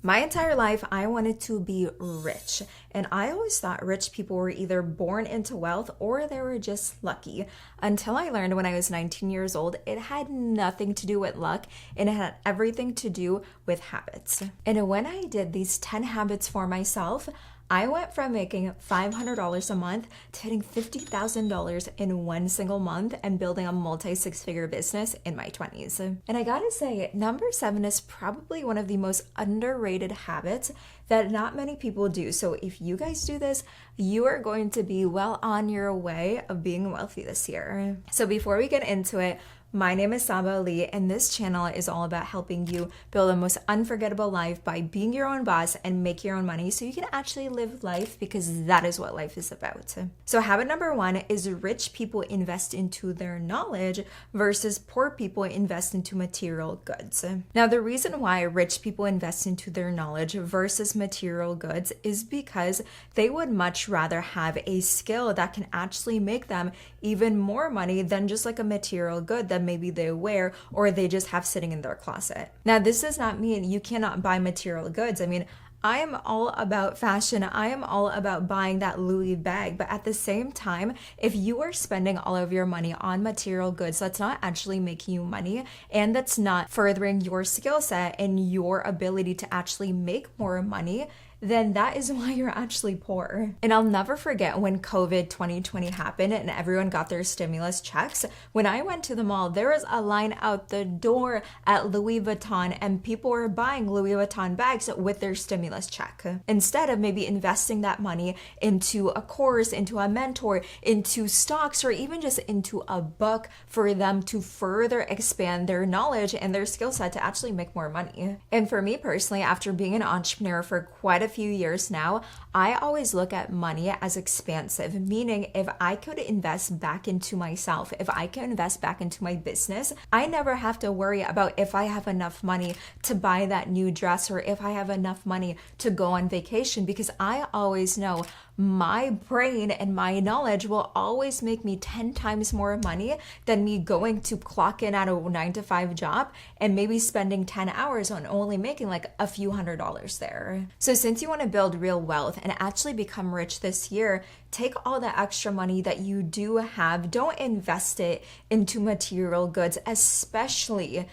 My entire life, I wanted to be rich. And I always thought rich people were either born into wealth or they were just lucky. Until I learned when I was 19 years old, it had nothing to do with luck and it had everything to do with habits. And when I did these 10 habits for myself, I went from making $500 a month to hitting $50,000 in one single month and building a multi-six-figure business in my 20s. And I gotta say, number 7 is probably one of the most underrated habits that not many people do. So if you guys do this, you are going to be well on your way of being wealthy this year. So before we get into it, my name is Sabah, and this channel is all about helping you build the most unforgettable life by being your own boss and make your own money so you can actually live life, because that is what life is about. So habit number 1 is rich people invest into their knowledge versus poor people invest into material goods. Now, the reason why rich people invest into their knowledge versus material goods is because they would much rather have a skill that can actually make them even more money than just like a material good that maybe they wear or they just have sitting in their closet. Now, this does not mean you cannot buy material goods. I mean, I am all about fashion. I am all about buying that Louis bag. But at the same time, if you are spending all of your money on material goods, that's not actually making you money and that's not furthering your skill set and your ability to actually make more money, then that is why you're actually poor. And I'll never forget when COVID 2020 happened and everyone got their stimulus checks. When I went to the mall, there was a line out the door at Louis Vuitton and people were buying Louis Vuitton bags with their stimulus check. Instead of maybe investing that money into a course, into a mentor, into stocks, or even just into a book for them to further expand their knowledge and their skill set to actually make more money. And for me personally, after being an entrepreneur for quite a few years now, I always look at money as expansive, meaning if I could invest back into myself, if I can invest back into my business, I never have to worry about if I have enough money to buy that new dress or if I have enough money to go on vacation, because I always know my brain and my knowledge will always make me 10 times more money than me going to clock in at a 9-to-5 job and maybe spending 10 hours on only making like a few $100s there. So since you want to build real wealth and actually become rich this year, take all the extra money that you do have, don't invest it into material goods, especially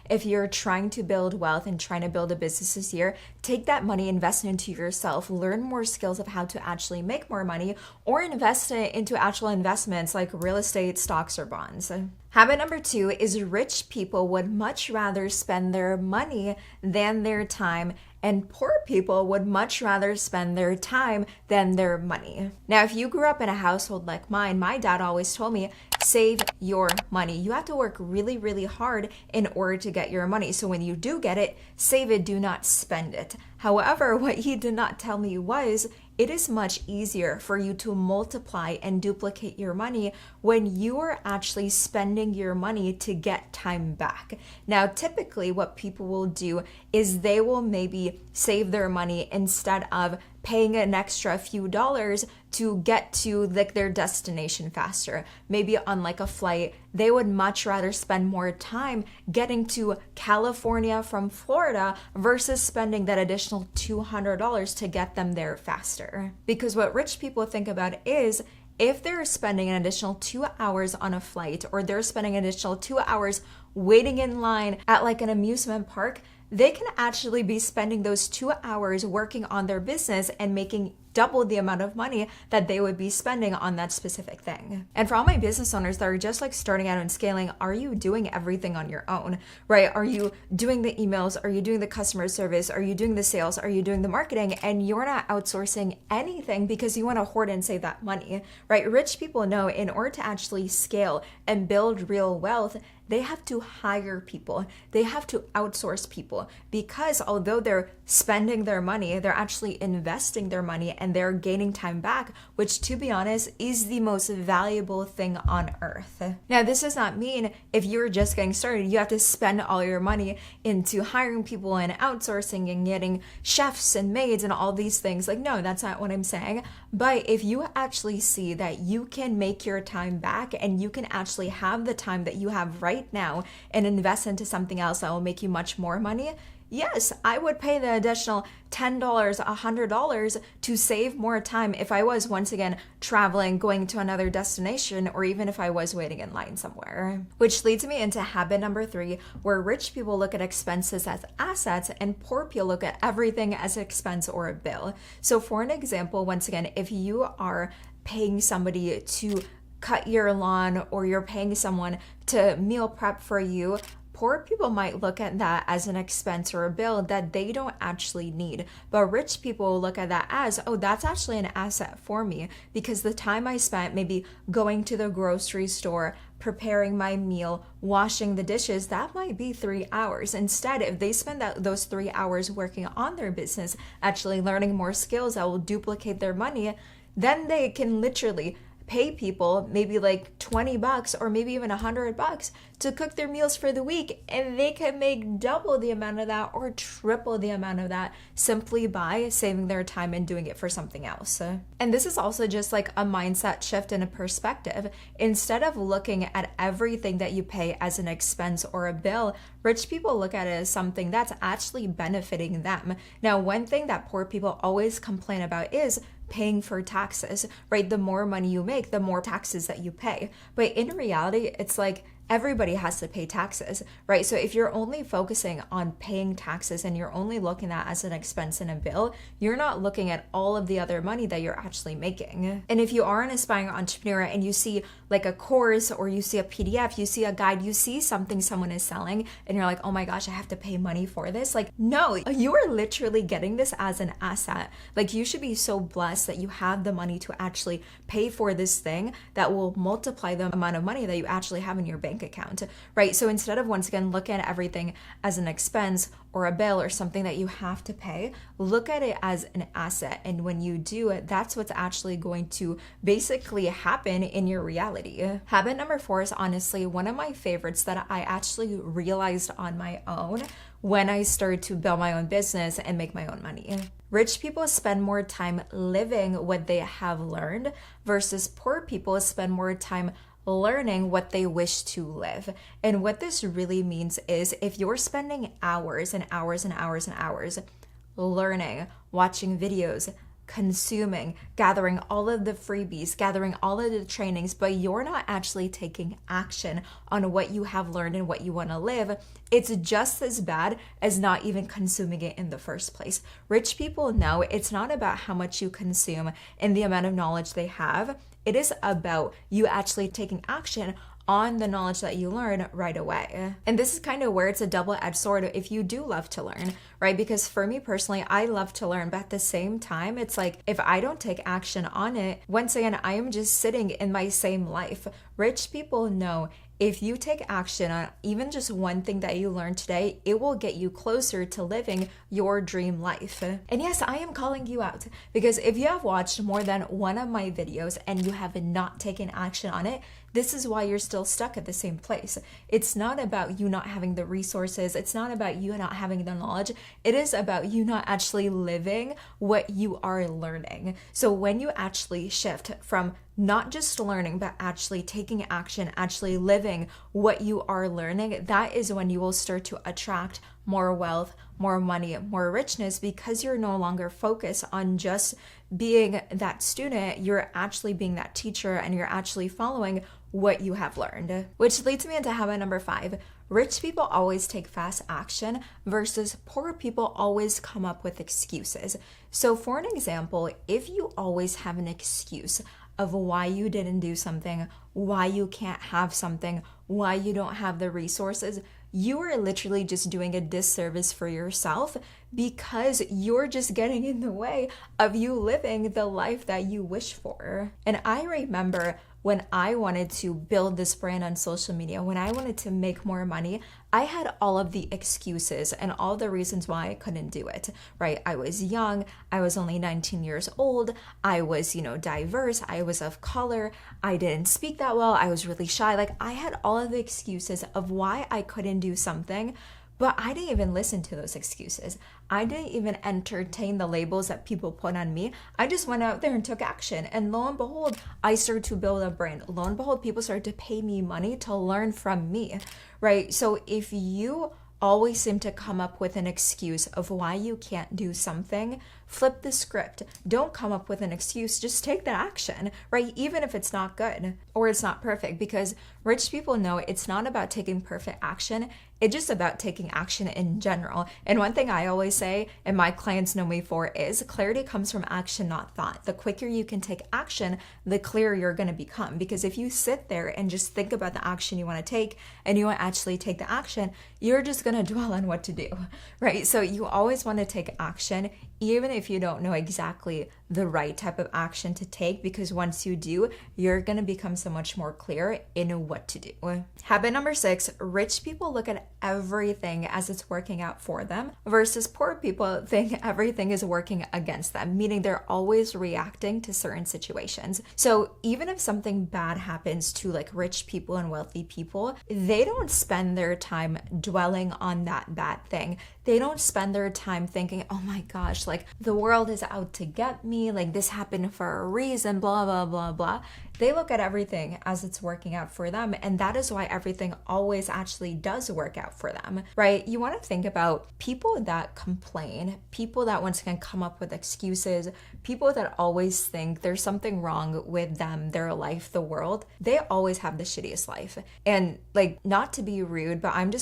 if you're trying to build wealth and trying to build a business this year. Take that money, invest it into yourself, learn more skills of how to actually make more money, or invest it into actual investments like real estate, stocks, or bonds. Habit number 2 is rich people would much rather spend their money than their time, and poor people would much rather spend their time than their money. Now, if you grew up in a household like mine, my dad always told me, save your money. You have to work really, really hard in order to get your money. So when you do get it, save it, do not spend it. However, what he did not tell me was, it is much easier for you to multiply and duplicate your money when you are actually spending your money to get time back. Now, typically what people will do is they will maybe save their money instead of paying an extra few dollars to get to like their destination faster. Maybe on like a flight, they would much rather spend more time getting to California from Florida versus spending that additional $200 to get them there faster. Because what rich people think about is, if they're spending an additional 2 hours on a flight, or they're spending an additional 2 hours waiting in line at like an amusement park, they can actually be spending those 2 hours working on their business and making double the amount of money that they would be spending on that specific thing. And for all my business owners that are just like starting out and scaling, are you doing everything on your own, right? Are you doing the emails? Are you doing the customer service? Are you doing the sales? Are you doing the marketing? And you're not outsourcing anything because you want to hoard and save that money, right? Rich people know in order to actually scale and build real wealth, they have to hire people. They have to outsource people, because although they're spending their money, they're actually investing their money and they're gaining time back, which, to be honest, is the most valuable thing on earth. Now, this does not mean if you're just getting started, you have to spend all your money into hiring people and outsourcing and getting chefs and maids and all these things. Like, no, that's not what I'm saying. But if you actually see that you can make your time back and you can actually have the time that you have right now and invest into something else that will make you much more money, Yes, I would pay the additional $10, $100 to save more time if I was once again traveling, going to another destination, or even if I was waiting in line somewhere. Which leads me into habit number 3, where rich people look at expenses as assets and poor people look at everything as an expense or a bill. So for an example, once again, if you are paying somebody to cut your lawn or you're paying someone to meal prep for you, poor people might look at that as an expense or a bill that they don't actually need. But rich people look at that as, oh, that's actually an asset for me, because the time I spent maybe going to the grocery store, preparing my meal, washing the dishes, that might be 3 hours. Instead, if they spend those 3 hours working on their business, actually learning more skills that will duplicate their money, then they can literally pay people maybe like $20 or maybe even $100 to cook their meals for the week, and they can make double the amount of that or triple the amount of that simply by saving their time and doing it for something else. And this is also just like a mindset shift and a perspective. Instead of looking at everything that you pay as an expense or a bill, rich people look at it as something that's actually benefiting them. Now, one thing that poor people always complain about is paying for taxes, right? The more money you make, the more taxes that you pay. But in reality, it's like everybody has to pay taxes, right? So if you're only focusing on paying taxes and you're only looking at as an expense in a bill, you're not looking at all of the other money that you're actually making. And if you are an aspiring entrepreneur and you see like a course or you see a PDF, you see a guide, you see something someone is selling and you're like, oh my gosh, I have to pay money for this. Like, no, you are literally getting this as an asset. Like, you should be so blessed that you have the money to actually pay for this thing that will multiply the amount of money that you actually have in your bank account, right? So instead of once again looking at everything as an expense or a bill or something that you have to pay, look at it as an asset. And when you do it, that's what's actually going to basically happen in your reality. Habit number 4 is honestly one of my favorites that I actually realized on my own when I started to build my own business and make my own money. Rich people spend more time living what they have learned versus poor people spend more time learning what they wish to live. And what this really means is if you're spending hours and hours and hours and hours learning, watching videos, consuming, gathering all of the freebies, gathering all of the trainings, but you're not actually taking action on what you have learned and what you want to live, it's just as bad as not even consuming it in the first place. Rich people know it's not about how much you consume and the amount of knowledge they have. It is about you actually taking action on the knowledge that you learn right away. And this is kind of where it's a double-edged sword if you do love to learn, right? Because for me personally, I love to learn, but at the same time, it's like if I don't take action on it, once again, I am just sitting in my same life. Rich people know if you take action on even just one thing that you learned today, it will get you closer to living your dream life. And yes, I am calling you out because if you have watched more than one of my videos and you have not taken action on it, this is why you're still stuck at the same place. It's not about you not having the resources. It's not about you not having the knowledge. It is about you not actually living what you are learning. So when you actually shift from not just learning, but actually taking action, actually living what you are learning, that is when you will start to attract more wealth, more money, more richness, because you're no longer focused on just being that student. You're actually being that teacher and you're actually following what you have learned. Which leads me into habit number 5. Rich people always take fast action versus poor people always come up with excuses. So for an example, if you always have an excuse of why you didn't do something, why you can't have something, why you don't have the resources, you are literally just doing a disservice for yourself because you're just getting in the way of you living the life that you wish for. And I remember when I wanted to build this brand on social media, when I wanted to make more money, I had all of the excuses and all the reasons why I couldn't do it, right? I was young, I was only 19 years old, I was, diverse, I was of color, I didn't speak that well, I was really shy. Like, I had all of the excuses of why I couldn't do something, but I didn't even listen to those excuses. I didn't even entertain the labels that people put on me. I just went out there and took action. And lo and behold, I started to build a brand. Lo and behold, people started to pay me money to learn from me, right? So if you always seem to come up with an excuse of why you can't do something, flip the script. Don't come up with an excuse, just take the action, right? Even if it's not good or it's not perfect, because rich people know it's not about taking perfect action. It's just about taking action in general. And one thing I always say, and my clients know me for, is clarity comes from action, not thought. The quicker you can take action, the clearer you're going to become. Because if you sit there and just think about the action you want to take and you won't actually take the action, you're just going to dwell on what to do, right? So you always want to take action, even if you don't know exactly the right type of action to take, because once you do, you're going to become so much more clear in what to do. Habit number 6, rich people look at everything as it's working out for them, versus poor people think everything is working against them, meaning they're always reacting to certain situations. So even if something bad happens to like rich people and wealthy people, they don't spend their time dwelling on that bad thing. They don't spend their time thinking, oh my gosh, like the world is out to get me, like this happened for a reason, blah, blah, blah, blah. They look at everything as it's working out for them. And that is why everything always actually does work out for them, right? You want to think about people that complain, people that once again come up with excuses, people that always think there's something wrong with them, their life, the world. They always have the shittiest life. And like, not to be rude, but I'm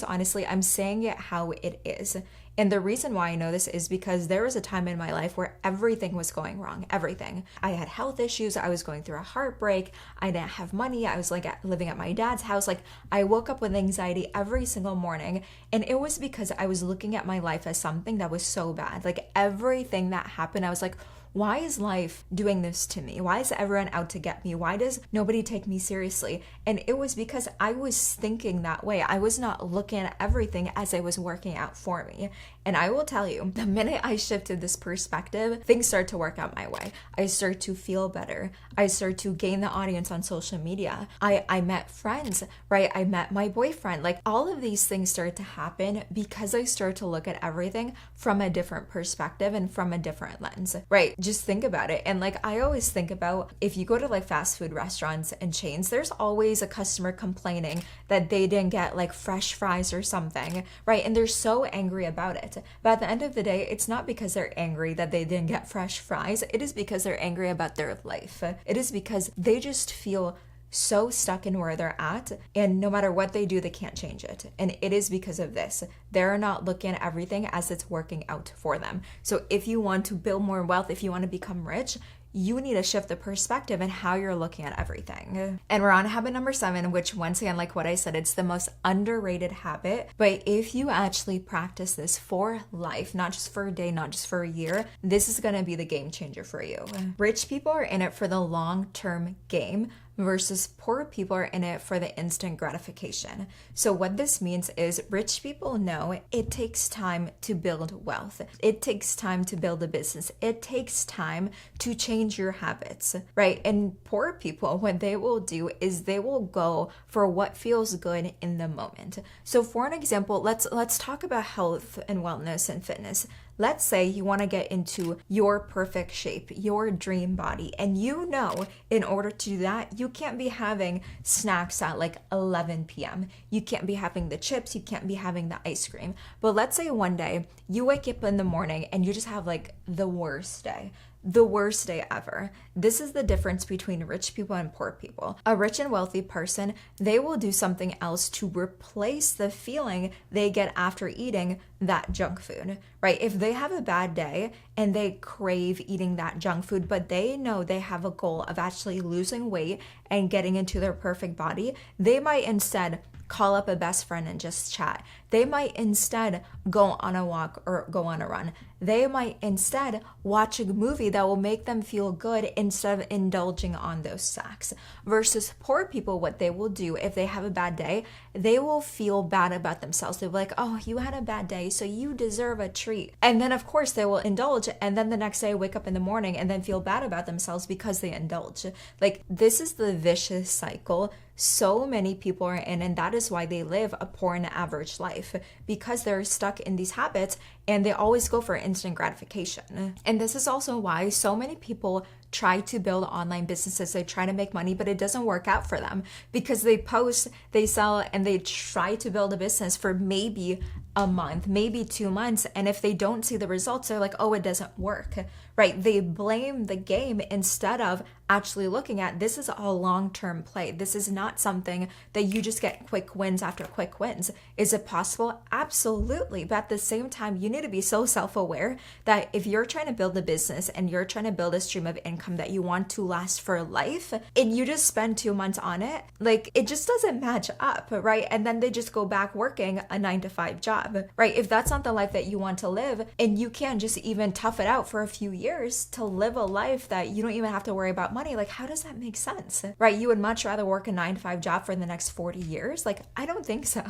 saying it how it is. And the reason why I know this is because there was a time in my life where everything was going wrong, everything. I had health issues, I was going through a heartbreak, I didn't have money, I was like living at my dad's house. Like I woke up with anxiety every single morning, and it was because I was looking at my life as something that was so bad. Like everything that happened, I was like, why is life doing this to me? Why is everyone out to get me? Why does nobody take me seriously? And it was because I was thinking that way. I was not looking at everything as it was working out for me. And I will tell you, the minute I shifted this perspective, things start to work out my way. I start to feel better. I start to gain the audience on social media. I met friends, right? I met my boyfriend. Like all of these things started to happen because I started to look at everything from a different perspective and from a different lens, right? Just think about it. And like I always think about, if you go to like fast food restaurants and chains, there's always a customer complaining that they didn't get like fresh fries or something, right? And they're so angry about it. But at the end of the day, it's not because they're angry that they didn't get fresh fries. It is because they're angry about their life. It is because they just feel so stuck in where they're at, and no matter what they do, they can't change it. And it is because of this. They're not looking at everything as it's working out for them. So if you want to build more wealth, if you want to become rich, you need to shift the perspective and how you're looking at everything. And we're on habit number 7, which once again, like what I said, it's the most underrated habit. But if you actually practice this for life, not just for a day, not just for a year, this is going to be the game changer for you. Rich people are in it for the long-term game, versus poor people are in it for the instant gratification. So what this means is rich people know it takes time to build wealth. It takes time to build a business. It takes time to change your habits, right? And poor people, what they will do is they will go for what feels good in the moment. So for an example, let's talk about health and wellness and fitness. Let's say you want to get into your perfect shape, your dream body, and you know in order to do that, you can't be having snacks at like 11 p.m. You can't be having the chips, you can't be having the ice cream. But let's say one day you wake up in the morning and you just have like the worst day. The worst day ever. This is the difference between rich people and poor people. A rich and wealthy person, they will do something else to replace the feeling they get after eating that junk food, right? If they have a bad day and they crave eating that junk food, but they know they have a goal of actually losing weight and getting into their perfect body, they might instead call up a best friend and just chat. They might instead go on a walk or go on a run. They might instead watch a movie that will make them feel good instead of indulging on those snacks. Versus poor people, what they will do if they have a bad day, they will feel bad about themselves. They'll be like, oh, you had a bad day, so you deserve a treat. And then of course they will indulge, and then the next day wake up in the morning and then feel bad about themselves because they indulge. Like, this is the vicious cycle so many people are in, and that is why they live a poor and average life, because they're stuck in these habits and they always go for instant gratification. And this is also why so many people try to build online businesses. They try to make money, but it doesn't work out for them because they post, they sell, and they try to build a business for maybe a month, maybe 2 months. And if they don't see the results, they're like, oh, it doesn't work, right? They blame the game instead of actually looking at this is a long-term play. This is not something that you just get quick wins after quick wins. Is it possible? Absolutely. But at the same time, you need to be so self-aware that if you're trying to build a business and you're trying to build a stream of income that you want to last for life, and you just spend 2 months on it, like it just doesn't match up, right? And then they just go back working a 9-to-5 job, right? If that's not the life that you want to live, and you can just even tough it out for a few years to live a life that you don't even have to worry about money, like how does that make sense, right? You would much rather work a 9-to-5 job for the next 40 years? Like, I don't think so,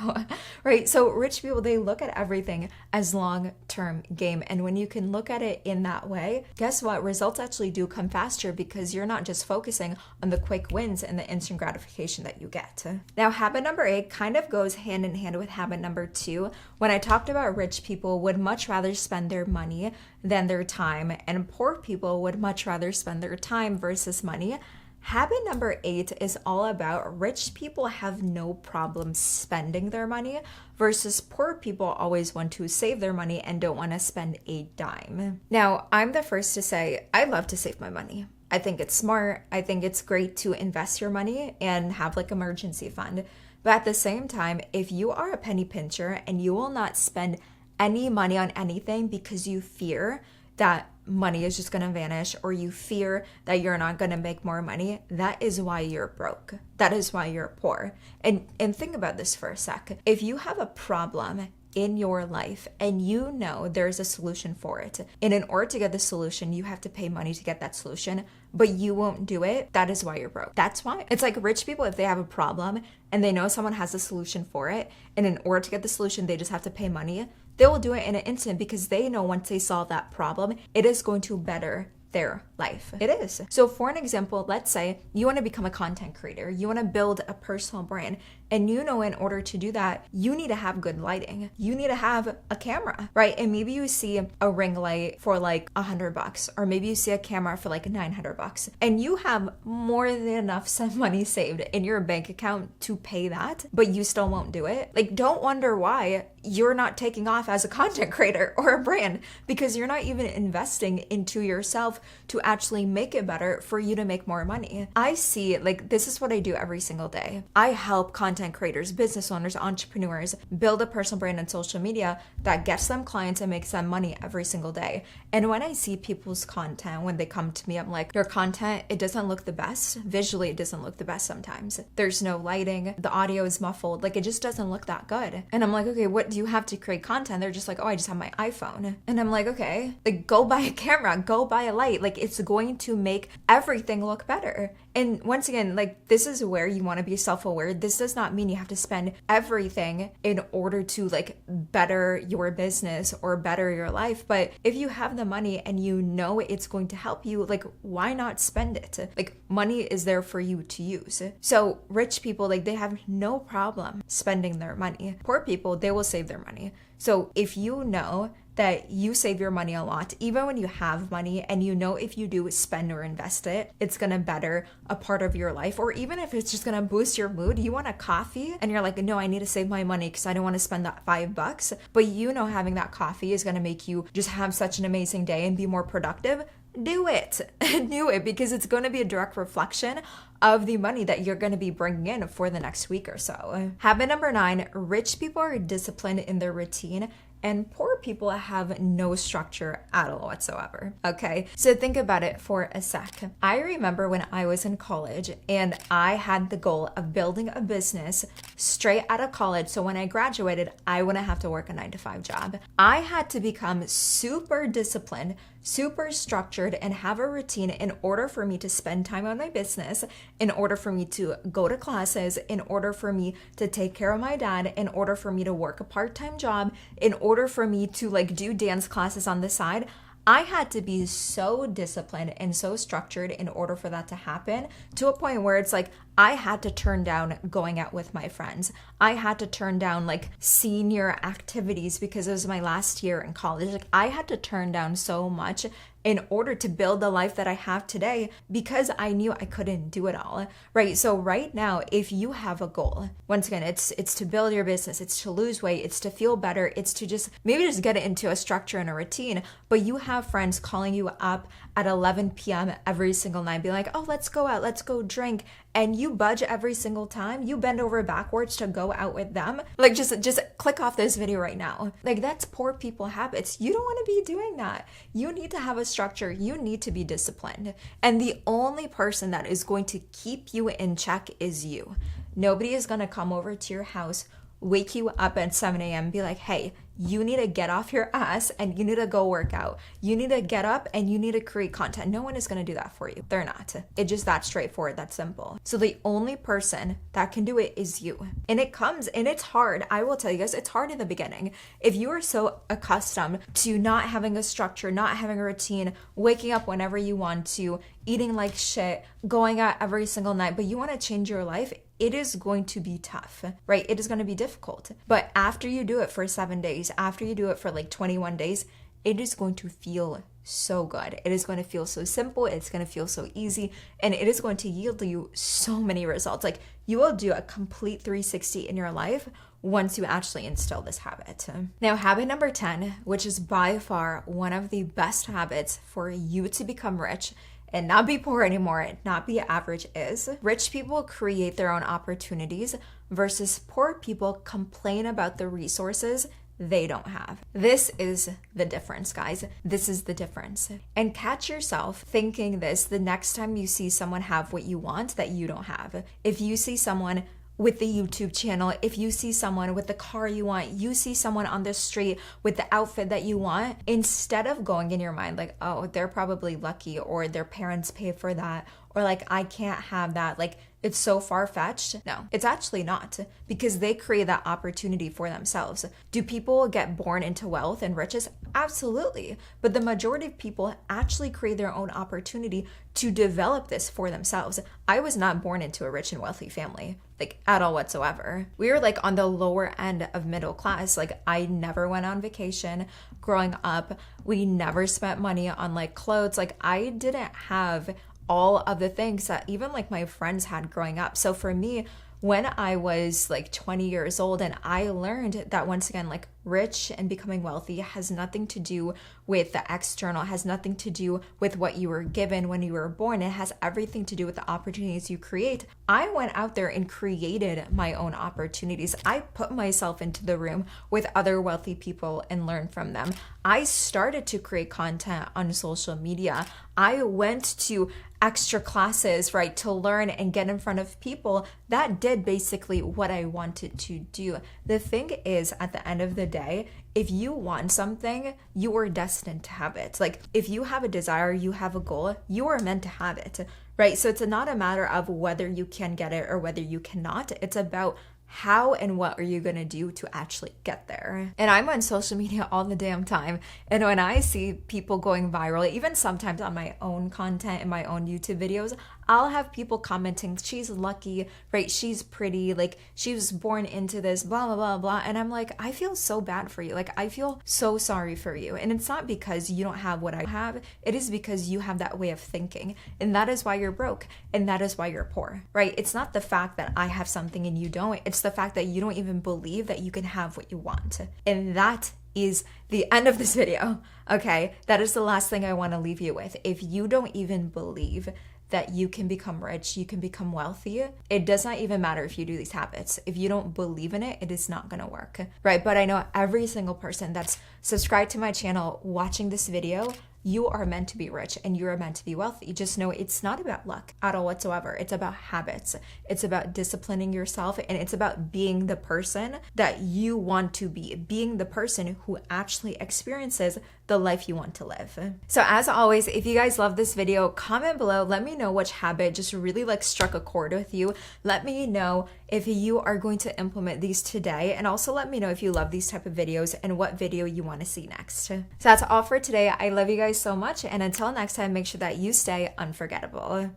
right? So rich people, they look at everything as long-term game. And when you can look at it in that way, guess what? Results actually do come faster because you're not just focusing on the quick wins and the instant gratification that you get. Now, habit number 8 kind of goes hand in hand with habit number 2. When I talked about rich people would much rather spend their money than their time, and poor people would much rather spend their time versus money. Habit number 8 is all about rich people have no problem spending their money versus poor people always want to save their money and don't want to spend a dime. Now, I'm the first to say I love to save my money. I think it's smart. I think it's great to invest your money and have like emergency fund. But at the same time, if you are a penny pincher and you will not spend any money on anything because you fear that money is just going to vanish or you fear that you're not going to make more money, that is why you're broke. That is why you're poor. And think about this for a sec. If you have a problem in your life and you know there's a solution for it, and in order to get the solution, you have to pay money to get that solution, but you won't do it, that is why you're broke. That's why. It's like rich people, if they have a problem and they know someone has a solution for it, and in order to get the solution, they just have to pay money, they will do it in an instant because they know once they solve that problem, it is going to better their life. It is. So for an example, let's say you want to become a content creator, you want to build a personal brand, and you know in order to do that, you need to have good lighting. You need to have a camera, right? And maybe you see a ring light for like $100, or maybe you see a camera for like $900, and you have more than enough some money saved in your bank account to pay that, but you still won't do it. Like, don't wonder why you're not taking off as a content creator or a brand, because you're not even investing into yourself to actually make it better for you to make more money. I see, like, this is what I do every single day. I help content creators, business owners, entrepreneurs build a personal brand on social media that gets them clients and makes them money every single day. And when I see people's content, when they come to me, I'm like, your content, it doesn't look the best. Visually, it doesn't look the best sometimes. There's no lighting. The audio is muffled. Like, it just doesn't look that good. And I'm like, okay, what do you have to create content? They're just like, oh, I just have my iPhone. And I'm like, okay, like, go buy a camera, go buy a light. Like, it's going to make everything look better. And once again, like, this is where you want to be self-aware. This does not mean you have to spend everything in order to like better your business or better your life. But if you have the money and you know it's going to help you, like, why not spend it? Like, money is there for you to use. So rich people, like, they have no problem spending their money. Poor people, they will save their money. So if you know that you save your money a lot, even when you have money, and you know if you do spend or invest it, it's gonna better a part of your life, or even if it's just gonna boost your mood. You want a coffee and you're like, no, I need to save my money because I don't want to spend that $5, but you know having that coffee is gonna make you just have such an amazing day and be more productive. Do it. Do it, because it's going to be a direct reflection of the money that you're going to be bringing in for the next week or so. Habit number 9, rich people are disciplined in their routine, and poor people have no structure at all whatsoever. Okay, so think about it for a sec. I remember when I was in college and I had the goal of building a business straight out of college. So when I graduated, I wouldn't have to work a 9-to-5 job. I had to become super disciplined, super structured, and have a routine in order for me to spend time on my business, in order for me to go to classes, in order for me to take care of my dad, in order for me to work a part-time job, in order for me to like do dance classes on the side. I had to be so disciplined and so structured in order for that to happen, to a point where it's like, I had to turn down going out with my friends. I had to turn down like senior activities because it was my last year in college. Like I had to turn down so much in order to build the life that I have today because I knew I couldn't do it all, right? So right now, if you have a goal, once again, it's to build your business, it's to lose weight, it's to feel better, it's to just maybe just get it into a structure and a routine, but you have friends calling you up at 11 p.m. every single night, be like, oh, let's go out, let's go drink, and you budge every single time, you bend over backwards to go out with them, like just click off this video right now. Like that's poor people habits. You don't want to be doing that. You need to have a structure. You need to be disciplined. And the only person that is going to keep you in check is you. Nobody is going to come over to your house, wake you up at 7 a.m. be like, hey, you need to get off your ass and you need to go work out. You need to get up and you need to create content. No one is going to do that for you. They're not. It's just that straightforward, that simple. So the only person that can do it is you. And it's hard. I will tell you guys, it's hard in the beginning. If you are so accustomed to not having a structure, not having a routine, waking up whenever you want to, eating like shit, going out every single night, but you want to change your life, it is going to be tough, right? It is going to be difficult. But after you do it for 7 days, after you do it for like 21 days, it is going to feel so good. It is going to feel so simple. It's going to feel so easy. And it is going to yield you so many results. Like you will do a complete 360 in your life once you actually instill this habit. Now, habit number 10, which is by far one of the best habits for you to become rich and not be poor anymore, not be average, is rich people create their own opportunities versus poor people complain about the resources they don't have. This is the difference, guys. This is the difference. And catch yourself thinking this the next time you see someone have what you want that you don't have. If you see someone with the YouTube channel, if you see someone with the car you want, you see someone on the street with the outfit that you want, instead of going in your mind like, oh, they're probably lucky, or their parents pay for that, or like, I can't have that, like it's so far-fetched. No, it's actually not, because they create that opportunity for themselves. Do people get born into wealth and riches? Absolutely. But the majority of people actually create their own opportunity to develop this for themselves. I was not born into a rich and wealthy family, like at all whatsoever. We were like on the lower end of middle class. Like I never went on vacation growing up. We never spent money on like clothes. Like I didn't have all of the things that even like my friends had growing up. So for me, when I was like 20 years old and I learned that once again, like rich and becoming wealthy has nothing to do with the external, has nothing to do with what you were given when you were born. It has everything to do with the opportunities you create. I went out there and created my own opportunities. I put myself into the room with other wealthy people and learned from them. I started to create content on social media. I went to extra classes, right, to learn and get in front of people that did basically what I wanted to do. The thing is, at the end of the day, if you want something, you are destined to have it. Like if you have a desire, you have a goal, you are meant to have it, right? So it's not a matter of whether you can get it or whether you cannot. It's about how and what are you going to do to actually get there? And I'm on social media all the damn time. And when I see people going viral, even sometimes on my own content and my own YouTube videos, I'll have people commenting, she's lucky, right? She's pretty, like she was born into this, blah, blah, blah, blah. And I'm like, I feel so bad for you. Like I feel so sorry for you. And it's not because you don't have what I have. It is because you have that way of thinking. And that is why you're broke. And that is why you're poor, right? It's not the fact that I have something and you don't. It's the fact that you don't even believe that you can have what you want. And that is the end of this video, okay? That is the last thing I want to leave you with. If you don't even believe that you can become rich, you can become wealthy, it does not even matter if you do these habits. If you don't believe in it, it is not gonna work, right? But I know every single person that's subscribed to my channel watching this video, you are meant to be rich and you are meant to be wealthy. Just know it's not about luck at all whatsoever. It's about habits. It's about disciplining yourself, and it's about being the person that you want to be, being the person who actually experiences the life you want to live. So as always, if you guys love this video, comment below. Let me know which habit just really like struck a chord with you. Let me know if you are going to implement these today, and also let me know if you love these type of videos and what video you want to see next. So that's all for today. I love you guys so much, and until next time, make sure that you stay unforgettable.